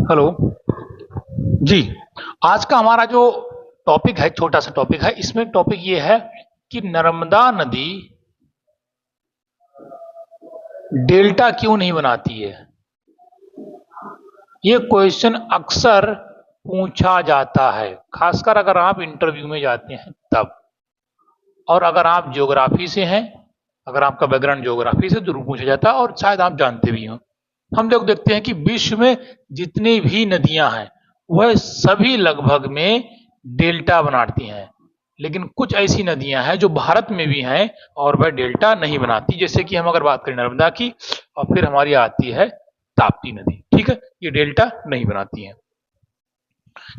Hello जी। आज का हमारा जो टॉपिक है, छोटा सा टॉपिक है। इसमें टॉपिक ये है कि नर्मदा नदी डेल्टा क्यों नहीं बनाती है। ये क्वेश्चन अक्सर पूछा जाता है, खासकर अगर आप इंटरव्यू में जाते हैं तब, और अगर आप ज्योग्राफी से हैं, अगर आपका बैकग्राउंड ज्योग्राफी से, जरूर पूछा जाता है और शायद आप जानते भी हो। हम लोग देखते हैं कि विश्व में जितनी भी नदियां हैं वह सभी लगभग में डेल्टा बनाती हैं, लेकिन कुछ ऐसी नदियां हैं जो भारत में भी हैं और वह डेल्टा नहीं बनाती। जैसे कि हम अगर बात करें नर्मदा की, और फिर हमारी आती है ताप्ती नदी, ठीक है, ये डेल्टा नहीं बनाती है।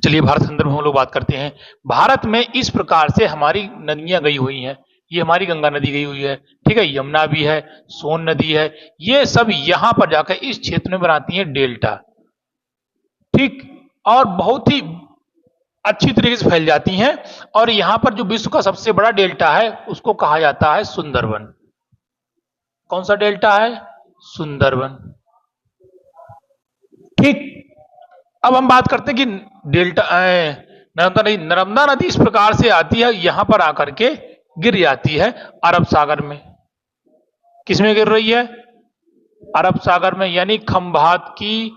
चलिए भारत संदर्भ में हम लोग बात करते हैं। भारत में इस प्रकार से हमारी नदियां गई हुई हैं। ये हमारी गंगा नदी गई हुई है, ठीक है, यमुना भी है, सोन नदी है, ये सब यहां पर जाकर इस क्षेत्र में बनाती हैं डेल्टा, ठीक, और बहुत ही अच्छी तरीके से फैल जाती हैं। और यहां पर जो विश्व का सबसे बड़ा डेल्टा है उसको कहा जाता है सुंदरवन। कौन सा डेल्टा है? सुंदरवन, ठीक। अब हम बात करते हैं कि डेल्टा नर्मदा नदी इस प्रकार से आती है, यहां पर आकर के गिर जाती है अरब सागर में। किसमें गिर रही है? अरब सागर में, यानी खंभात की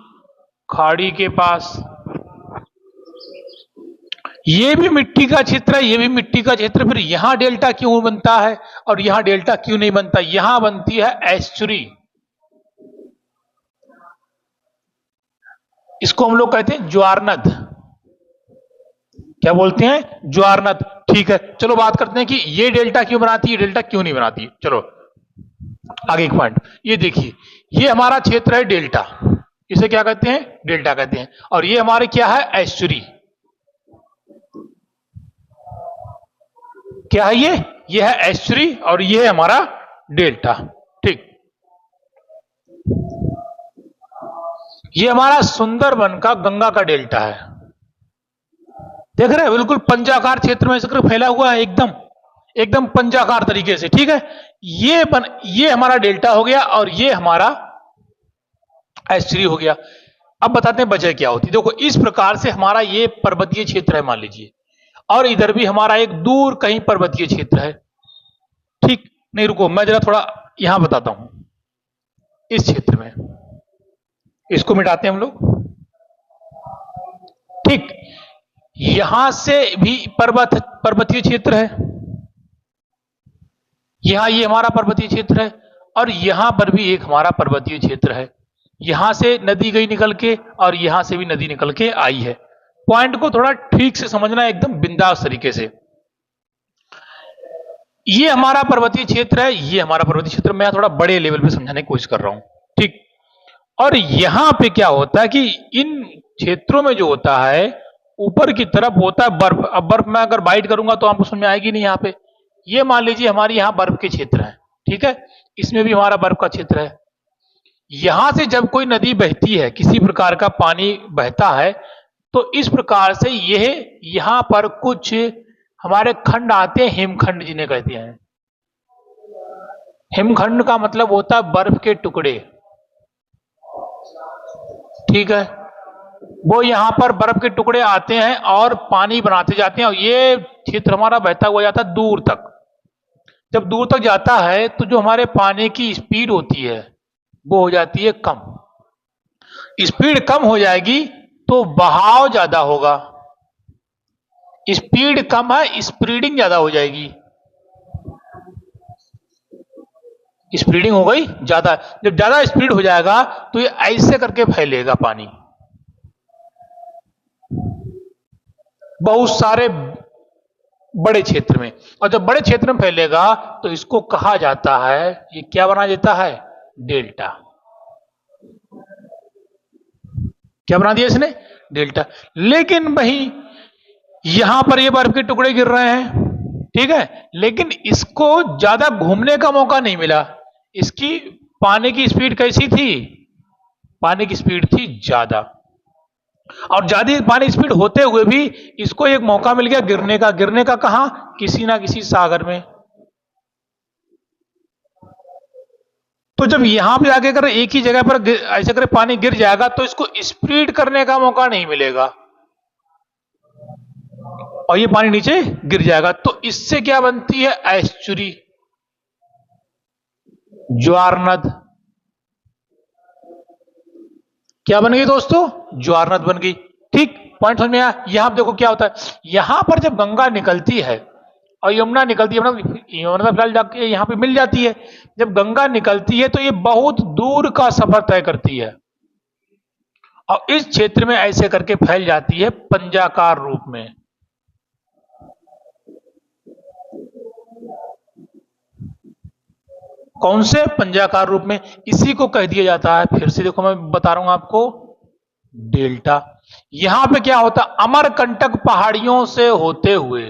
खाड़ी के पास। ये भी मिट्टी का क्षेत्र है, ये भी मिट्टी का क्षेत्र। फिर यहां डेल्टा क्यों बनता है और यहां डेल्टा क्यों नहीं बनता? यहां बनती है एस्चुरी। इसको हम लोग कहते हैं ज्वारनद। क्या बोलते हैं? ज्वारनद, ठीक है। चलो बात करते हैं कि ये डेल्टा क्यों बनाती है, डेल्टा क्यों नहीं बनाती। चलो आगे एक पॉइंट, ये देखिए, ये हमारा क्षेत्र है डेल्टा, इसे क्या कहते हैं? डेल्टा कहते हैं। और ये हमारे क्या है? एस्चुरी। क्या है ये? ये है एस्चुरी और ये है हमारा डेल्टा, ठीक। ये हमारा सुंदरबन का गंगा का डेल्टा है। देख रहे हैं, बिल्कुल पंजाकार क्षेत्र में इसका फैला हुआ है, एकदम एकदम पंजाकार तरीके से, ठीक है। ये हमारा डेल्टा हो गया और ये हमारा एस्चुरी हो गया। अब बताते हैं वजह क्या होती है। देखो इस प्रकार से हमारा ये पर्वतीय क्षेत्र है मान लीजिए, और इधर भी हमारा एक दूर कहीं पर्वतीय क्षेत्र है, ठीक। नहीं रुको, मैं जरा थोड़ा यहां बताता हूं। इस क्षेत्र में इसको मिटाते हैं हम लोग, ठीक। यहां से भी पर्वतीय क्षेत्र है, यहां ये हमारा पर्वतीय क्षेत्र है, और यहां पर भी एक हमारा पर्वतीय क्षेत्र है। यहां से नदी गई निकल के और यहां से भी नदी निकल के आई है। पॉइंट को थोड़ा ठीक से समझना, एकदम बिंदास तरीके से। ये हमारा पर्वतीय क्षेत्र है, ये हमारा पर्वतीय क्षेत्र। मैं थोड़ा बड़े लेवल पे समझाने की कोशिश कर रहा हूं, ठीक। और यहां पे क्या होता है कि इन क्षेत्रों में जो होता है, ऊपर की तरफ होता है बर्फ। अब बर्फ में अगर बाइट करूंगा तो आपको समझ में आएगी नहीं। यहां पे ये मान लीजिए हमारी यहां बर्फ के क्षेत्र है, ठीक है, इसमें भी हमारा बर्फ का क्षेत्र है। यहां से जब कोई नदी बहती है, किसी प्रकार का पानी बहता है, तो इस प्रकार से यह यहां पर कुछ हमारे खंड आते हैं, हिमखंड जिन्हें कहते हैं। हिमखंड का मतलब होता है बर्फ के टुकड़े, ठीक है। वो यहां पर बर्फ के टुकड़े आते हैं और पानी बनाते जाते हैं, और ये क्षेत्र हमारा बहता हुआ जाता है दूर तक। जब दूर तक जाता है तो जो हमारे पानी की स्पीड होती है वो हो जाती है कम। स्पीड कम हो जाएगी तो बहाव ज्यादा होगा। स्पीड कम है, स्प्रीडिंग ज्यादा हो जाएगी। स्प्रीडिंग हो गई ज्यादा। जब ज्यादा स्पीड हो जाएगा तो ये ऐसे करके फैलेगा पानी, बहुत सारे बड़े क्षेत्र में। और जब बड़े क्षेत्र में फैलेगा तो इसको कहा जाता है, ये क्या बना देता है? डेल्टा। क्या बना दिया इसने? डेल्टा। लेकिन वही यहां पर ये बर्फ के टुकड़े गिर रहे हैं, ठीक है, लेकिन इसको ज्यादा घूमने का मौका नहीं मिला। इसकी पानी की स्पीड कैसी थी? पानी की स्पीड थी ज्यादा, और ज्यादा पानी स्पीड होते हुए भी इसको एक मौका मिल गया गिरने का। गिरने का कहां? किसी ना किसी सागर में। तो जब यहां पे जाके अगर एक ही जगह पर ऐसे अगर पानी गिर जाएगा तो इसको स्प्रेड करने का मौका नहीं मिलेगा और ये पानी नीचे गिर जाएगा। तो इससे क्या बनती है? एस्चुरी, ज्वार नद। क्या बन गई दोस्तों? ज्वार नद बन गई। ठीक, पॉइंट समझ में आया? यहां देखो क्या होता है, यहां पर जब गंगा निकलती है और यमुना निकलती है, यमुना फिलहाल जाके यहां पे मिल जाती है। जब गंगा निकलती है तो ये बहुत दूर का सफर तय करती है और इस क्षेत्र में ऐसे करके फैल जाती है पंजाकार रूप में। कौन से? पंजाकार रूप में। इसी को कह दिया जाता है, फिर से देखो मैं बता रहा हूं आपको, डेल्टा। यहां पे क्या होता है, अमरकंटक पहाड़ियों से होते हुए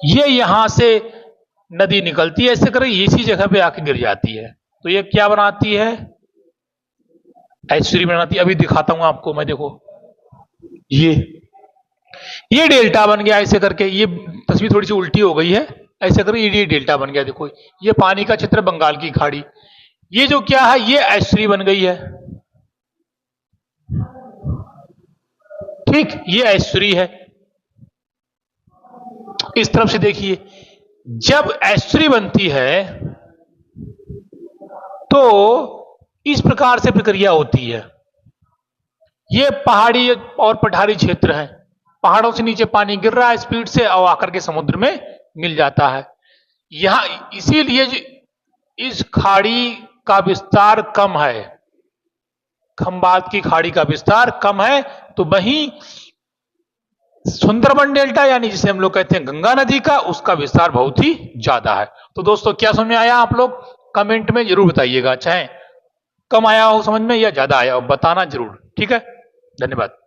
ये यहां से नदी निकलती है, ऐसे कर इसी जगह पे आके गिर जाती है। तो ये क्या बनाती है? एस्चुरी बनाती है। अभी दिखाता हूं आपको मैं, देखो ये डेल्टा बन गया ऐसे करके। ये तस्वीर थोड़ी सी उल्टी हो गई है, ऐसे करके ये डेल्टा बन गया। देखो ये पानी का क्षेत्र, बंगाल की खाड़ी। ये जो क्या है, ये एस्चुरी बन गई है। ठीक, ये एस्चुरी है। इस तरफ से देखिए, जब एस्चुरी बनती है तो इस प्रकार से प्रक्रिया होती है। ये पहाड़ी और पठारी क्षेत्र है, पहाड़ों से नीचे पानी गिर रहा है स्पीड से और आकर के समुद्र में मिल जाता है। यहां इसीलिए इस खाड़ी का विस्तार कम है, खंबात की खाड़ी का विस्तार कम है। तो वहीं सुंदरबन डेल्टा यानी जिसे हम लोग कहते हैं गंगा नदी का, उसका विस्तार बहुत ही ज्यादा है। तो दोस्तों क्या समझ में आया? आप लोग कमेंट में जरूर बताइएगा, चाहे कम आया हो समझ में या ज्यादा आया हो, बताना जरूर। ठीक है, धन्यवाद।